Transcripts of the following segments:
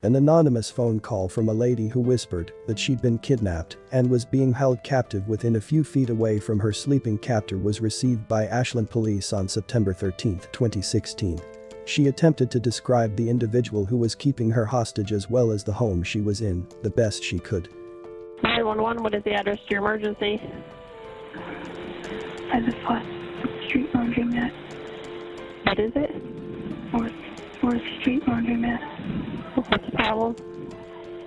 An anonymous phone call from a lady who whispered that she'd been kidnapped and was being held captive within a few feet away from her sleeping captor was received by Ashland police on September 13, 2016. She attempted to describe the individual who was keeping her hostage as well as the home she was in, the best she could. 911, what is the address to your emergency? By the 4th Street Laundromat. What is it? 4th Street Laundromat. What's the problem?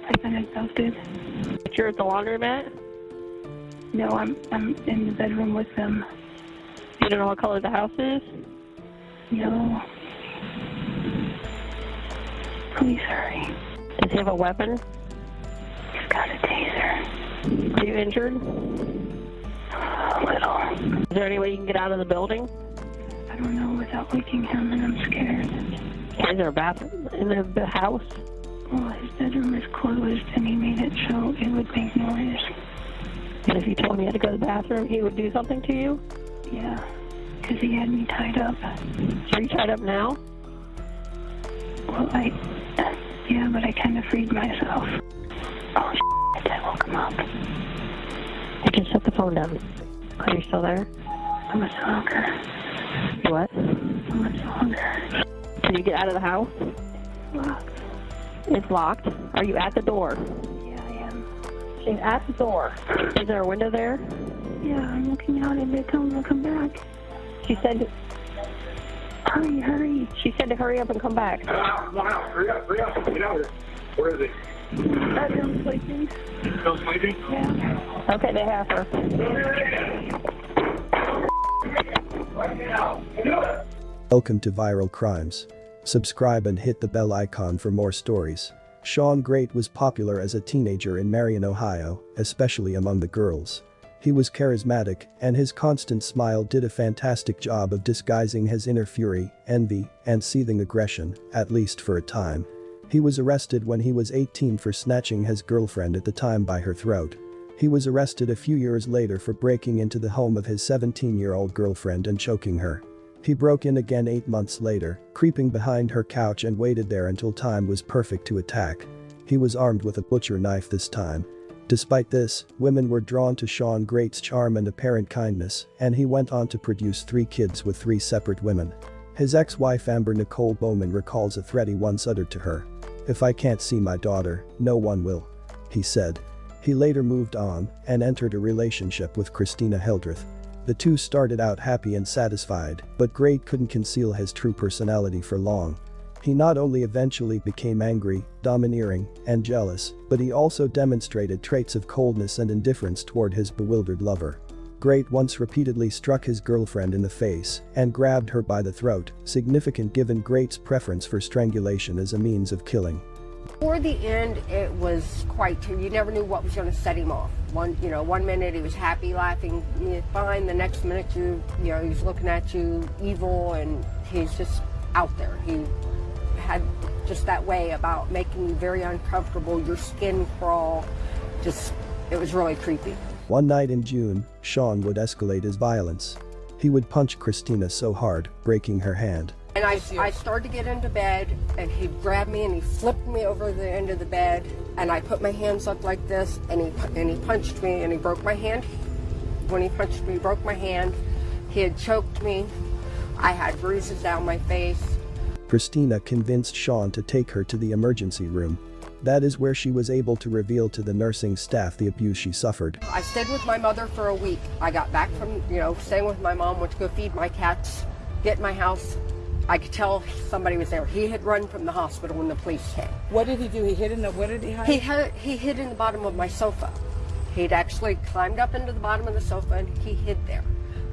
I've been abducted. But you're at the laundromat? No, I'm in the bedroom with them. You don't know what color the house is? No. Please hurry. Does he have a weapon? He's got a taser. Are you injured? A little. Is there any way you can get out of the building? I don't know without waking him, and I'm scared. Is there a bathroom in the house? Well, his bedroom is closed, and he made it so it would make noise. And if you told me you had to go to the bathroom, he would do something to you? Yeah, because he had me tied up. So are you tied up now? Well, yeah, but I kind of freed myself. Oh, I woke him up. I just set the phone down. Are you still there? I'm a stalker. What? I'm a stalker. Can you get out of the house? Locked. It's locked. Are you at the door? Yeah, I am. She's at the door. Is there a window there? Yeah, I'm looking out and they tell me to come back. She said, hurry, hurry. She said to hurry up and come back. Come on, hurry up, get out here. Where is he? I'm sleeping. Still sleeping? Yeah. Okay, they have her. Welcome to Viral Crimes. Subscribe and hit the bell icon for more stories. Shawn Grate was popular as a teenager in Marion, Ohio, especially among the girls. He was charismatic, and his constant smile did a fantastic job of disguising his inner fury, envy, and seething aggression, at least for a time. He was arrested when he was 18 for snatching his girlfriend at the time by her throat. He was arrested a few years later for breaking into the home of his 17-year-old girlfriend and choking her. He broke in again 8 months later, creeping behind her couch and waited there until time was perfect to attack. He was armed with a butcher knife this time. Despite this, women were drawn to Shawn Grate's charm and apparent kindness, and he went on to produce 3 kids with 3 separate women. His ex-wife Amber Nicole Bowman recalls a threat he once uttered to her. "If I can't see my daughter, no one will," he said. He later moved on and entered a relationship with Christina Hildreth. The two started out happy and satisfied, but Grate couldn't conceal his true personality for long. He not only eventually became angry, domineering, and jealous, but he also demonstrated traits of coldness and indifference toward his bewildered lover. Grate once repeatedly struck his girlfriend in the face and grabbed her by the throat, significant given Grate's preference for strangulation as a means of killing. Toward the end, it was quite, you never knew what was going to set him off. One minute he was happy, laughing, fine. The next minute, he's looking at you evil, and he's just out there. He had just that way about making you very uncomfortable, your skin crawl. It was really creepy. One night in June, Shawn would escalate his violence. He would punch Christina so hard, breaking her hand. And I started to get into bed, and he'd grab me and he flipped me over the end of the bed, and I put my hands up like this, and he punched me and he broke my hand. When he punched me, he broke my hand. He had choked me. I had bruises down my face. Christina convinced Shawn to take her to the emergency room. That is where she was able to reveal to the nursing staff the abuse she suffered. I stayed with my mother for a week. I got back from, staying with my mom, went to go feed my cats, get in my house. I could tell somebody was there. He had run from the hospital when the police came. What did he do? What did he hide? He hid in the bottom of my sofa. He'd actually climbed up into the bottom of the sofa and he hid there.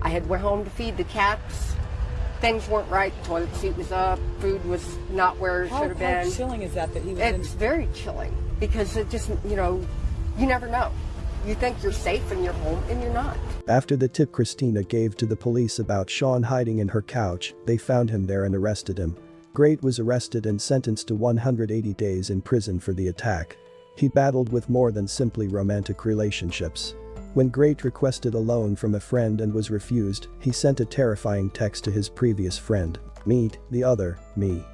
I had went home to feed the cats. Things weren't right. The toilet seat was up. Food was not where it should have been. How chilling is that he was It's very chilling because it just, you never know. You think you're safe in your home and you're not. After the tip Christina gave to the police about Shawn hiding in her couch, they found him there and arrested him. Grate was arrested and sentenced to 180 days in prison for the attack. He battled with more than simply romantic relationships. When Grate requested a loan from a friend and was refused, he sent a terrifying text to his previous friend, "Meet the other me."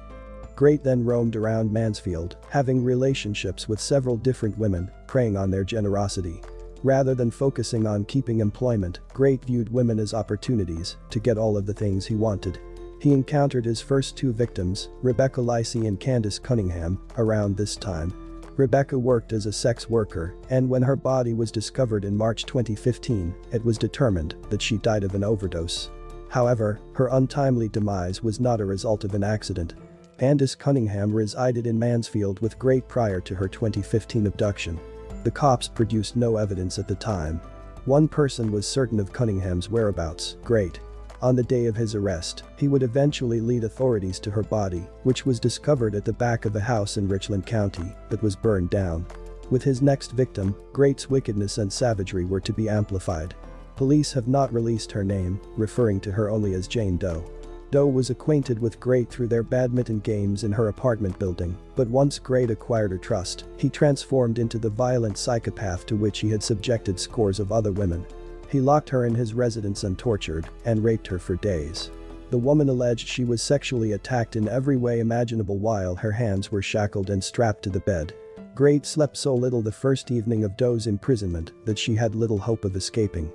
Grate then roamed around Mansfield, having relationships with several different women, preying on their generosity. Rather than focusing on keeping employment, Grate viewed women as opportunities to get all of the things he wanted. He encountered his first two victims, Rebecca Lacey and Candace Cunningham, around this time. Rebecca worked as a sex worker, and when her body was discovered in March 2015, it was determined that she died of an overdose. However, her untimely demise was not a result of an accident. Candace Cunningham resided in Mansfield with Grate prior to her 2015 abduction. The cops produced no evidence at the time. One person was certain of Cunningham's whereabouts, Grate. On the day of his arrest, he would eventually lead authorities to her body, which was discovered at the back of a house in Richland County that was burned down. With his next victim, Grate's wickedness and savagery were to be amplified. Police have not released her name, referring to her only as Jane Doe. Doe was acquainted with Grate through their badminton games in her apartment building, but once Grate acquired her trust, he transformed into the violent psychopath to which he had subjected scores of other women. He locked her in his residence untortured and raped her for days. The woman alleged she was sexually attacked in every way imaginable while her hands were shackled and strapped to the bed. Grate slept so little the first evening of Doe's imprisonment that she had little hope of escaping.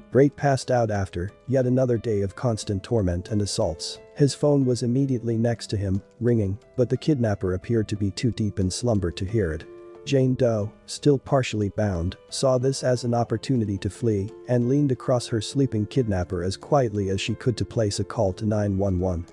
Grate passed out after yet another day of constant torment and assaults. His phone was immediately next to him, ringing, but the kidnapper appeared to be too deep in slumber to hear it. Jane Doe, still partially bound, saw this as an opportunity to flee and leaned across her sleeping kidnapper as quietly as she could to place a call to 911.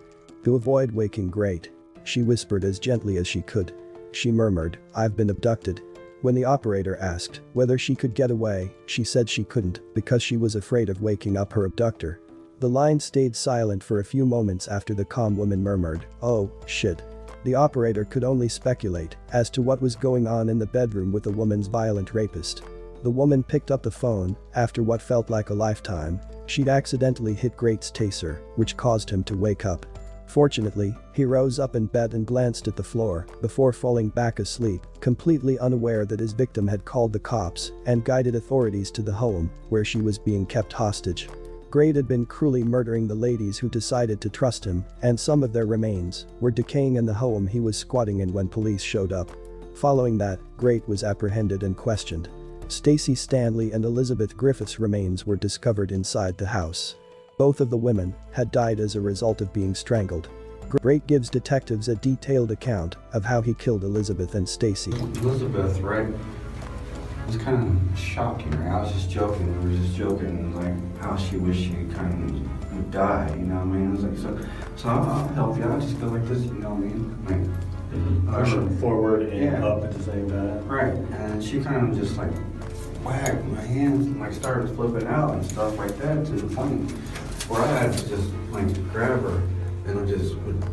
To avoid waking Grate, she whispered as gently as she could. She murmured, "I've been abducted." When the operator asked whether she could get away, she said she couldn't because she was afraid of waking up her abductor. The line stayed silent for a few moments after the calm woman murmured, "Oh, shit." The operator could only speculate as to what was going on in the bedroom with the woman's violent rapist. The woman picked up the phone after what felt like a lifetime. She'd accidentally hit Grate's taser, which caused him to wake up. Fortunately, he rose up in bed and glanced at the floor before falling back asleep, completely unaware that his victim had called the cops and guided authorities to the home where she was being kept hostage. Grate had been cruelly murdering the ladies who decided to trust him, and some of their remains were decaying in the home he was squatting in when police showed up. Following that, Grate was apprehended and questioned. Stacy Stanley and Elizabeth Griffith's remains were discovered inside the house. Both of the women had died as a result of being strangled. Grate gives detectives a detailed account of how he killed Elizabeth and Stacy. Elizabeth, right? It was kind of shocking, right? I was just joking. We were just joking, like how she wished she kind of would die. You know what I mean? It was like so I'll help you. I'll just go like this. You know what I mean? Like pushing forward and up at the same time. Right, and she kind of just like whacked my hands and like started flipping out and stuff like that to the point where I had to just like grab her and I just would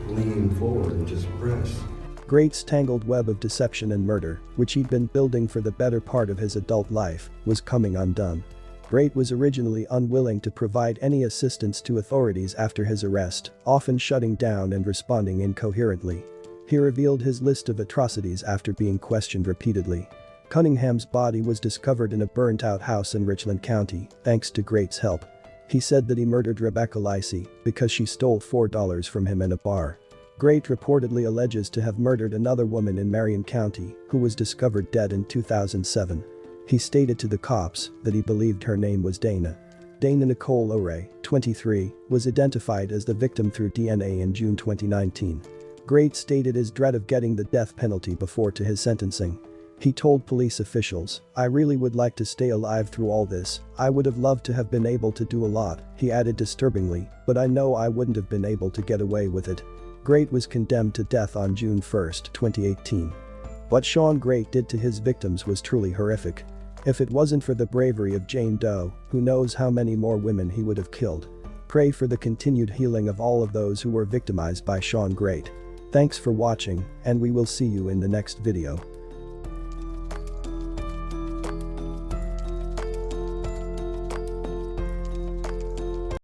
lean forward and just press. Grate's tangled web of deception and murder, which he'd been building for the better part of his adult life, was coming undone. Grate was originally unwilling to provide any assistance to authorities after his arrest, often shutting down and responding incoherently. He revealed his list of atrocities after being questioned repeatedly. Cunningham's body was discovered in a burnt-out house in Richland County, thanks to Grate's help. He said that he murdered Rebecca Lacey because she stole $4 from him in a bar. Grate reportedly alleges to have murdered another woman in Marion County who was discovered dead in 2007. He stated to the cops that he believed her name was Dana. Dana Nicole O'Ray, 23, was identified as the victim through DNA in June 2019. Grate stated his dread of getting the death penalty before to his sentencing. He told police officials, "I really would like to stay alive through all this. I would have loved to have been able to do a lot," he added disturbingly, "but I know I wouldn't have been able to get away with it." Grate was condemned to death on June 1, 2018. What Shawn Grate did to his victims was truly horrific. If it wasn't for the bravery of Jane Doe, who knows how many more women he would have killed. Pray for the continued healing of all of those who were victimized by Shawn Grate. Thanks for watching, and we will see you in the next video.